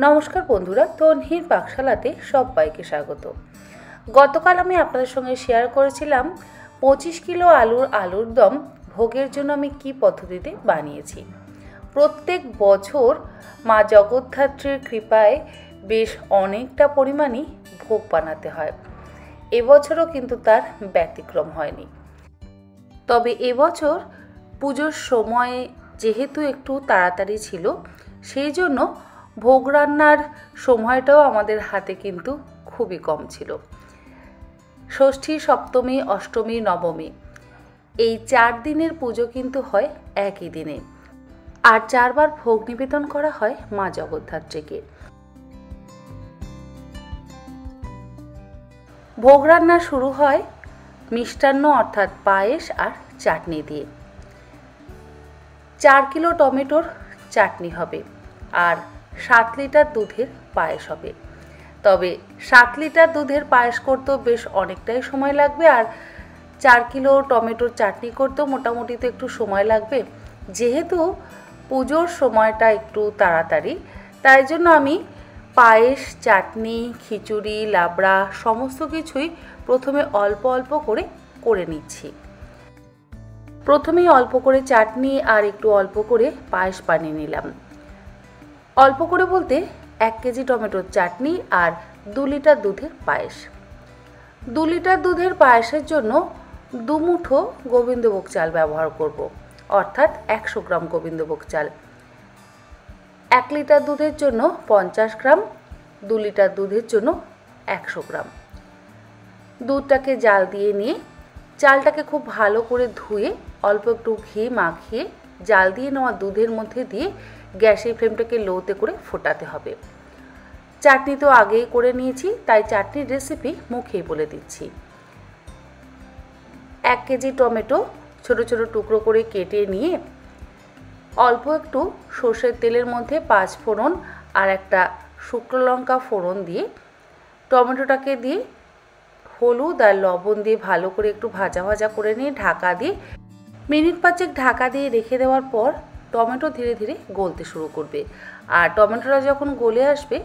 নমস্কার বন্ধুরা, তন্হির পাকশালাতে সবাইকে স্বাগত। গতকাল আমি আপনাদের সঙ্গে শেয়ার করেছিলাম 25 কিলো আলুর দম ভোগের জন্য আমি কি পদ্ধতিতে বানিয়েছি। প্রত্যেক বছর মা জগদ্ধাত্রীর কৃপায় বেশ অনেকটা পরিমাণই ভোগ বানাতে হয়। এবছরও কিন্তু তার ব্যতিক্রম হয়নি। তবে এবছর পুজোর সময় যেহেতু একটু তাড়াতাড়ি ছিল, সেই জন্য ভোগ রান্নার সময়টাও আমাদের হাতে কিন্তু খুবই কম ছিল। ষষ্ঠী, সপ্তমী, অষ্টমী, নবমী এই 4 দিনের পুজো কিন্তু হয় একই দিনে, আর 4 বার ভোগ নিবেদন করা হয় মা জগদ্ধাত্রীকে। ভোগ রান্না শুরু হয় মিষ্টান্ন অর্থাৎ পায়েস আর চাটনি দিয়ে। 4 কিলো টমেটোর চাটনি হবে আর 7 লিটার দুধের পায়েস হবে। তবে 7 লিটার দুধের পায়েস করতেও বেশ অনেকটাই সময় লাগবে, আর 4 কিলো টমেটোর চাটনি করতেও মোটামুটি তো একটু সময় লাগবে। যেহেতু পুজোর সময়টা একটু তাড়াতাড়ি, তাই জন্য আমি পায়েস, চাটনি, খিচুড়ি, লাবড়া সমস্ত কিছুই প্রথমে অল্প অল্প করে নিচ্ছি। প্রথমেই অল্প করে চাটনি আর একটু অল্প করে পায়েস বানিয়ে নিলাম। অল্প করে বলতে 1 কেজি টমেটোর চাটনি আর 2 লিটার দুধের পায়েস। 2 লিটার দুধের পায়েসের জন্য 2 মুঠো গোবিন্দভোগ চাল ব্যবহার করব, অর্থাৎ 100 গ্রাম গোবিন্দভোগ চাল। 1 লিটার দুধের জন্য 50 গ্রাম, 2 লিটার দুধের জন্য 100 গ্রাম। দুধটাকে জাল দিয়ে নিয়ে চালটাকে খুব ভালো করে ধুয়ে অল্প একটু ঘি মাখিয়ে জাল দিয়ে নেওয়া দুধের মধ্যে দিয়ে গ্যাসের ফ্লেমটাকে লোতে করে ফোটাতে হবে। চাটনি তো আগেই করে নিয়েছি, তাই চাটনির রেসিপি মুখেই বলে দিচ্ছি। 1 কেজি টমেটো ছোট ছোট টুকরো করে কেটে নিয়ে অল্প একটু সর্ষের তেলের মধ্যে 5 ফোড়ন আর একটা শুকনো লঙ্কা ফোড়ন দিয়ে টমেটোটাকে দিয়ে হলুদ আর লবণ দিয়ে ভালো করে একটু ভাজা ভাজা করে নিয়ে ঢাকা দিয়ে মিনিট 5 ঢাকা দিয়ে রেখে দেওয়ার পর টমেটো ধীরে ধীরে গলতে শুরু করবে। আর টমেটোটা যখন গলে আসবে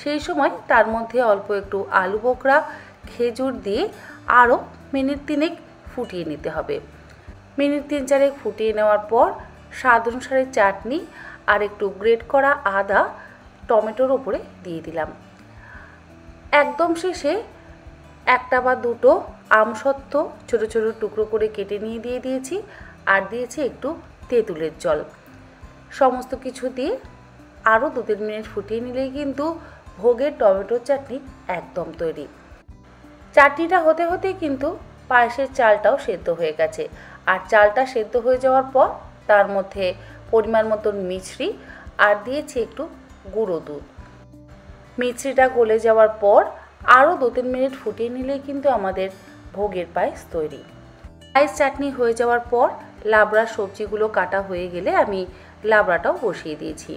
সেই সময় তার মধ্যে অল্প একটু আলু বোখরা, খেজুর দিয়ে আরও মিনিট 3 ফুটিয়ে নিতে হবে। মিনিট 3-4 ফুটিয়ে নেওয়ার পর স্বাদ অনুসারে চাটনি আর একটু গ্রেট করা আদা টমেটোর ওপরে দিয়ে দিলাম। একদম শেষে 1টা বা 2টো আমসত্ত্ব ছোট ছোট টুকরো করে কেটে নিয়ে দিয়ে দিয়েছি, আর দিয়েছি একটু তেঁতুলের জল। সমস্ত কিছু দিয়ে আরও 2-3 মিনিট ফুটিয়ে নিলেই কিন্তু ভোগের টমেটোর চাটনি একদম তৈরি। চাটনিটা হতে হতেই কিন্তু পায়েসের চালটাও সেদ্ধ হয়ে গেছে, আর চালটা সেদ্ধ হয়ে যাওয়ার পর তার মধ্যে পরিমাণ মতন মিছরি আর দিয়েছি একটু গুঁড়ো দুধ। মিছরিটা গলে যাওয়ার পর আরও 2-3 মিনিট ফুটিয়ে নিলেই কিন্তু আমাদের ভোগের পায়েস তৈরি। পায়েস চাটনি হয়ে যাওয়ার পর লাবড়ার সবজিগুলো কাটা হয়ে গেলে আমি লাবড়াটাও বসিয়ে দিয়েছি।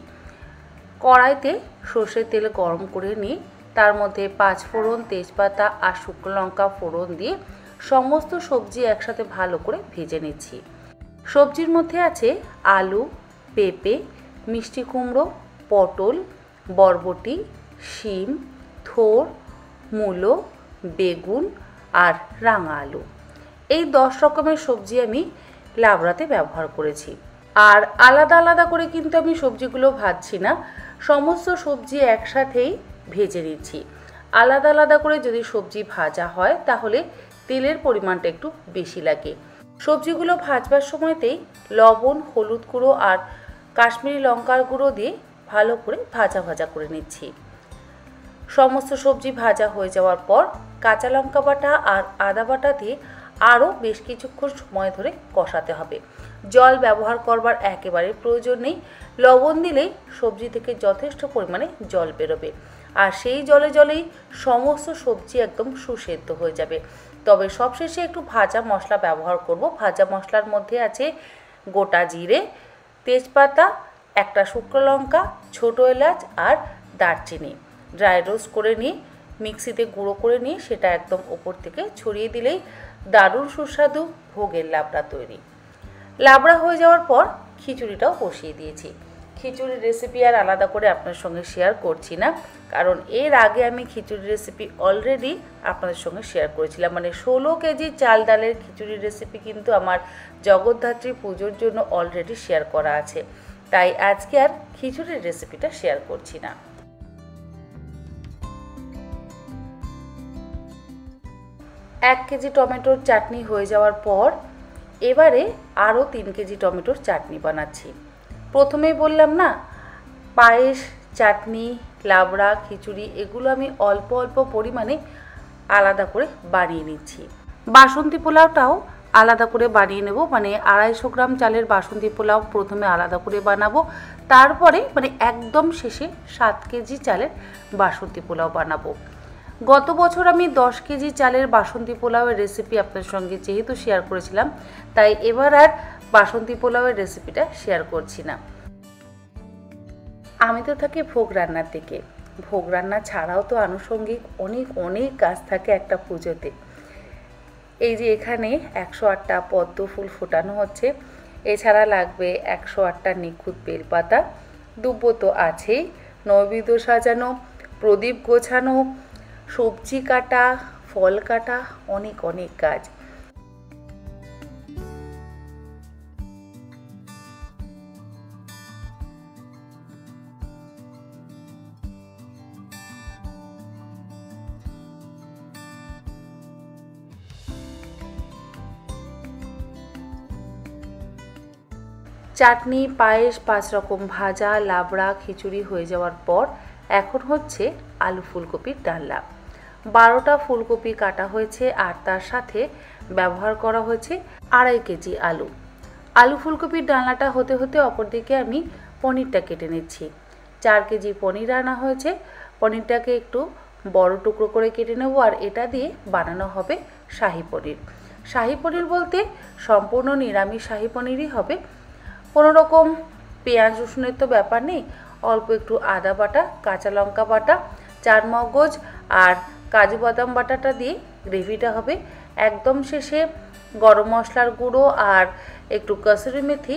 কড়াইতে সর্ষের তেল গরম করে নিয়ে তার মধ্যে 5 ফোড়ন, তেজপাতা আর শুকনো লঙ্কা ফোড়ন দিয়ে সমস্ত সবজি একসাথে ভালো করে ভেজে নিচ্ছি। সবজির মধ্যে আছে আলু, পেঁপে, মিষ্টি কুমড়ো, পটল, বরবটি, শিম, থোড়, মূলো, বেগুন আর রাঙা আলু। এই 10 রকমের সবজি আমি লাবড়াতে ব্যবহার করেছি। আর আলাদা আলাদা করে কিন্তু আমি সবজিগুলো ভাজছি না, সমস্ত সবজি একসাথেই ভেজে নিচ্ছি। আলাদা আলাদা করে যদি সবজি ভাজা হয় তাহলে তেলের পরিমাণটা একটু বেশি লাগে। সবজিগুলো ভাজবার সময়তেই লবণ, হলুদ গুঁড়ো আর কাশ্মীরি লঙ্কার গুঁড়ো দিয়ে ভালো করে ভাজা ভাজা করে নিচ্ছি। সমস্ত সবজি ভাজা হয়ে যাওয়ার পর কাঁচা লঙ্কা বাটা আর আদা বাটা দিয়ে আরও বেশ কিছুক্ষণ সময় ধরে কষাতে হবে। জল ব্যবহার করবার একেবারে প্রয়োজন নেই, লবণ দিলেই সবজি থেকে যথেষ্ট পরিমাণে জল বেরোবে, আর সেই জলেই সমস্ত সবজি একদম সুসেদ্ধ হয়ে যাবে। তবে সবশেষে একটু ভাজা মশলা ব্যবহার করব। ভাজা মশলার মধ্যে আছে গোটা জিরে, তেজপাতা, একটা শুকনো লঙ্কা, ছোটো এলাচ আর দারচিনি। ড্রাই রোস্ট করে নিয়ে মিক্সিতে গুঁড়ো করে নিয়ে সেটা একদম ওপর থেকে ছড়িয়ে দিলেই দারুণ সুস্বাদু ভোগের লাবড়া তৈরি। লাবড়া হয়ে যাওয়ার পর খিচুড়িটাও বসিয়ে দিয়েছি। খিচুড়ির রেসিপি আর আলাদা করে আপনার সঙ্গে শেয়ার করছি না, কারণ এর আগে আমি খিচুড়ির রেসিপি অলরেডি আপনাদের সঙ্গে শেয়ার করেছিলাম। মানে 16 কেজি চাল ডালের খিচুড়ির রেসিপি কিন্তু আমার জগদ্ধাত্রী পুজোর জন্য অলরেডি শেয়ার করা আছে, তাই আজকে আর খিচুড়ির রেসিপিটা শেয়ার করছি না। 1 কেজি টমেটোর চাটনি হয়ে যাওয়ার পর এবারে আরও 3 কেজি টমেটোর চাটনি বানাচ্ছি। প্রথমেই বললাম না, পায়েস, চাটনি, লাবড়া, খিচুড়ি এগুলো আমি অল্প অল্প পরিমাণে আলাদা করে বানিয়ে নিচ্ছি। বাসন্তী পোলাওটাও আলাদা করে বানিয়ে নেব, মানে 250 গ্রাম চালের বাসন্তী পোলাও প্রথমে আলাদা করে বানাবো, তারপরে মানে একদম শেষে 7 কেজি চালের বাসন্তী পোলাও বানাবো। গত বছর আমি 10 কেজি চালের বাসন্তী পোলাওয়ের রেসিপি আপনার সঙ্গে যেহেতু শেয়ার করেছিলাম, তাই এবার আর বাসন্তী পোলাওয়ের রেসিপিটা শেয়ার করছি না। আমি তো থাকি ভোগ রান্নার দিকে। ভোগ রান্না ছাড়াও তো আনুষঙ্গিক অনেক কাজ থাকে একটা পুজোতে। এই যে এখানে 108টা পদ্ম ফুল ফোটানো হচ্ছে, এছাড়া লাগবে 108টা নিখুঁত বেলপাতা, দুব্বো তো আছেই, নৈবেদ্য সাজানো, প্রদীপ গোছানো, সবজি কাটা, ফল কাটা, অনেক কাজ। চাটনি, পায়েস, 5 রকম ভাজা, লাবড়া, খিচুড়ি হয়ে যাওয়ার পর এখন হচ্ছে আলু ফুলকপির ডালনা। 12টা ফুলকপি কাটা হয়েছে আর তার সাথে ব্যবহার করা হয়েছে 2.5 কেজি আলু। আলু ফুলকপির ডালনাটা হতে হতে অপরদিকে আমি পনিরটা কেটে নিচ্ছি। 4 কেজি পনির আনা হয়েছে। পনিরটাকে একটু বড় টুকরো করে কেটে নেব, আর এটা দিয়ে বানানো হবে শাহি পনির। শাহি পনির বলতে সম্পূর্ণ নিরামিষ শাহি পনিরই হবে, কোনো রকম পেঁয়াজ রসুনের তো ব্যাপার নেই। অল্প একটু আদা বাটা, কাঁচা লঙ্কা বাটা, চারমগজ আর কাজু বাদাম বাটাটা দিয়ে গ্রেভিটা হবে। একদম শেষে গরম মশলার গুঁড়ো আর একটু কসুরি মেথি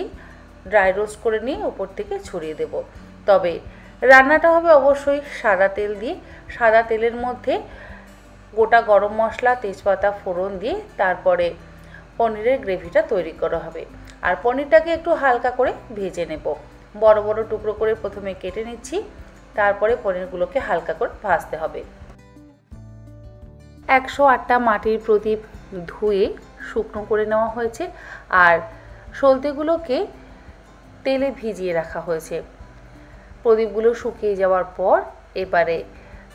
ড্রাই রোস্ট করে নিয়ে উপর থেকে ছড়িয়ে দেব। তবে রান্নাটা হবে অবশ্যই সাদা তেল দিয়ে। সাদা তেলের মধ্যে গোটা গরম মশলা, তেজপাতা ফোড়ন দিয়ে তারপরে পনিরের গ্রেভিটা তৈরি করা হবে। আর পনিরটাকে একটু হালকা করে ভেজে নেব। বড় বড় টুকরো করে প্রথমে কেটে নিচ্ছি, তারপরে পনিরগুলোকে হালকা করে ভাজতে হবে। 108টা মাটির প্রদীপ ধুয়ে শুকনো করে নেওয়া হয়েছে, আর সলতেগুলোকে তেলে ভিজিয়ে রাখা হয়েছে। প্রদীপগুলো শুকিয়ে যাওয়ার পর এবারে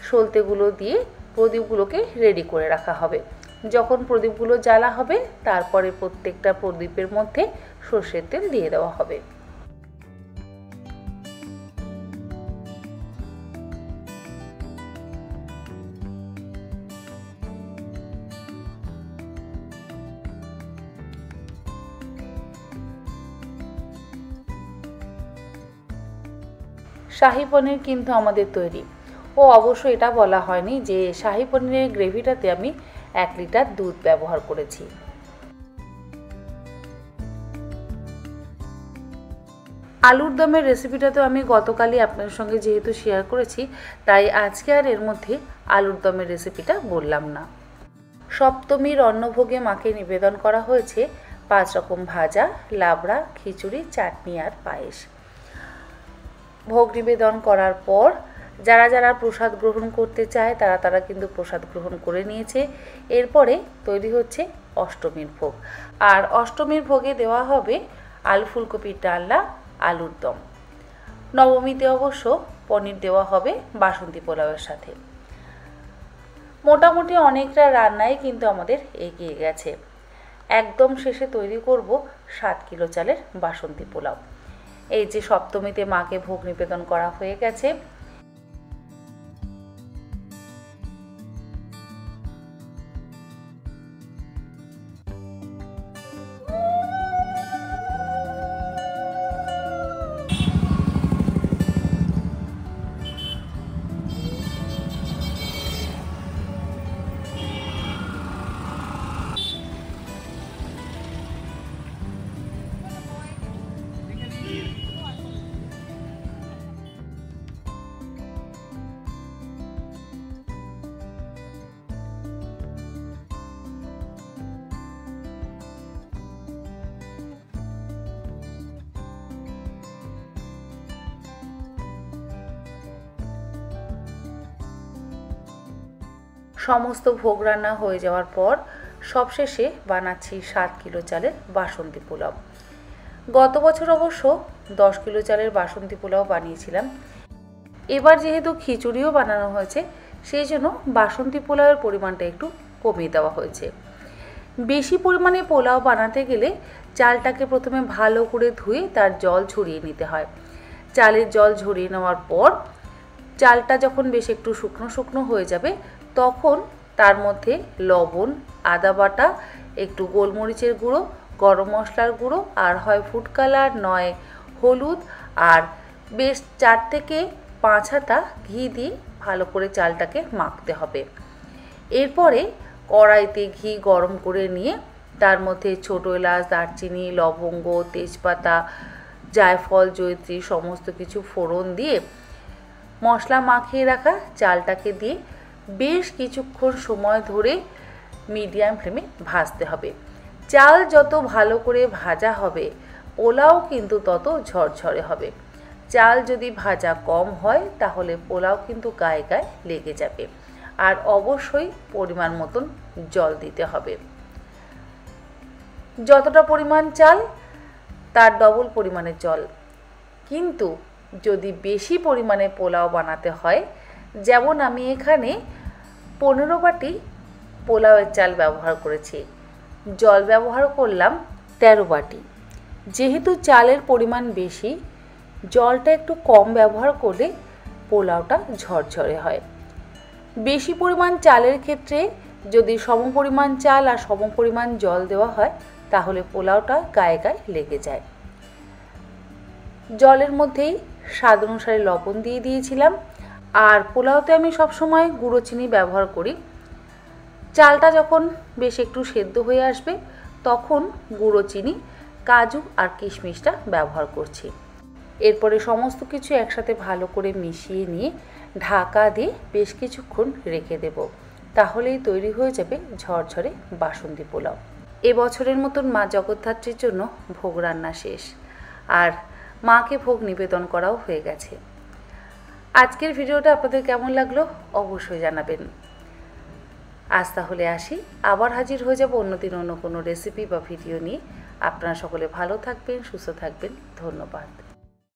সলতেগুলো দিয়ে প্রদীপগুলোকে রেডি করে রাখা হবে। যখন প্রদীপগুলো জ্বালা হবে তারপরে প্রত্যেকটা প্রদীপের মধ্যে সর্ষের তেল দিয়ে দেওয়া হবে। শাহি পনির কিন্তু আমাদের তৈরি। ও অবশ্য এটা বলা হয়নি যে শাহি পনিরের গ্রেভিটাতে আমি 1 লিটার দুধ ব্যবহার করেছি। আলুর দমের রেসিপিটা তো আমি গতকালই আপনাদের সঙ্গে যেহেতু শেয়ার করেছি, তাই আজকে আর এর মধ্যে আলুর দমের রেসিপিটা বললাম না। সপ্তমীর অন্নভোগে মাকে নিবেদন করা হয়েছে 5 রকম ভাজা, লাবড়া, খিচুড়ি, চাটনি আর পায়েস। ভোগ নিবেদন করার পর যারা প্রসাদ গ্রহণ করতে চায় তারা কিন্তু প্রসাদ গ্রহণ করে নিয়েছে। এরপরে তৈরি হচ্ছে অষ্টমীর ভোগ, আর অষ্টমীর ভোগে দেওয়া হবে আলু ফুলকপির ডালনা, আলুর দম। নবমীতে অবশ্য পনির দেওয়া হবে বাসন্তী পোলাওয়ের সাথে। মোটামুটি অনেকটা রান্নাই কিন্তু আমাদের এগিয়ে গেছে। একদম শেষে তৈরি করব 7 কিলো চালের বাসন্তী পোলাও। এই যে সপ্তমীতে মাকে ভোগ নিবেদন করা হয়ে গেছে। সমস্ত ভোগ রান্না হয়ে যাওয়ার পর সবশেষে বানাচ্ছি 7 কিলো চালের বাসন্তী পোলাও। গত বছর অবশ্য 10 কিলো চালের বাসন্তী পোলাও বানিয়েছিলাম। এবার যেহেতু খিচুড়িও বানানো হয়েছে, সেই জন্য বাসন্তী পোলাওয়ের পরিমাণটা একটু কমিয়ে দেওয়া হয়েছে। বেশি পরিমাণে পোলাও বানাতে গেলে চালটাকে প্রথমে ভালো করে ধুয়ে তার জল ঝরিয়ে নিতে হয়। চালের জল ঝরিয়ে নেওয়ার পর চালটা যখন বেশ একটু শুকনো শুকনো হয়ে যাবে, তখন তার মধ্যে লবণ, আদা বাটা, একটু গোলমরিচের গুঁড়ো, গরম মশলার গুঁড়ো, আর হয় ফুড কালার নয় হলুদ, আর বেশ 4 থেকে 5 হাতা ঘি দিয়ে ভালো করে চালটাকে মাখতে হবে। এরপরে কড়াইতে ঘি গরম করে নিয়ে তার মধ্যে ছোটো এলাচ, দারচিনি, লবঙ্গ, তেজপাতা, জায়ফল, জয়িত্রী সমস্ত কিছু ফোড়ন দিয়ে মশলা মাখিয়ে রাখা চালটাকে দিয়ে বেশ কিছুক্ষণ সময় ধরে মিডিয়াম ফ্লেমে ভাজতে হবে। চাল যত ভালো করে ভাজা হবে, পোলাও কিন্তু তত ঝরঝরে হবে। চাল যদি ভাজা কম হয় তাহলে পোলাও কিন্তু গায়ে গায়ে লেগে যাবে। আর অবশ্যই পরিমাণ মতন জল দিতে হবে। যতটা পরিমাণ চাল তার ডবল পরিমাণের জল। কিন্তু যদি বেশি পরিমাণে পোলাও বানাতে হয়, যেমন আমি এখানে 15 বাটি পোলাওয়ের চাল ব্যবহার করেছি, জল ব্যবহার করলাম 13 বাটি। যেহেতু চালের পরিমাণ বেশি, জলটা একটু কম ব্যবহার করলে পোলাওটা ঝরঝরে হয়। বেশি পরিমাণ চালের ক্ষেত্রে যদি সমপরিমাণ চাল আর সমপরিমাণ জল দেওয়া হয়, তাহলে পোলাওটা গায়ে গায়ে লেগে যায়। জলের মধ্যেই স্বাদ অনুসারে লবণ দিয়ে দিয়েছিলাম। আর পোলাওতে আমি সবসময় গুঁড়ো চিনি ব্যবহার করি। চালটা যখন বেশ একটু সেদ্ধ হয়ে আসবে, তখন গুঁড়ো চিনি, কাজু আর কিশমিশটা ব্যবহার করছি। এরপরে সমস্ত কিছু একসাথে ভালো করে মিশিয়ে নিয়ে ঢাকা দিয়ে বেশ কিছুক্ষণ রেখে দেব। তাহলেই তৈরি হয়ে যাবে ঝরঝরে বাসন্তী পোলাও। এবছরের মতন মা জগদ্ধাত্রীর জন্য ভোগ রান্না শেষ, আর মাকে ভোগ নিবেদন করাও হয়ে গেছে। আজকের ভিডিওটা আপনাদের কেমন লাগলো অবশ্যই জানাবেন। আজ তাহলে আসি, আবার হাজির হয়ে যাব অন্যদিন অন্য কোনো রেসিপি বা ভিডিও নিয়ে। আপনারা সকলে ভালো থাকবেন, সুস্থ থাকবেন। ধন্যবাদ।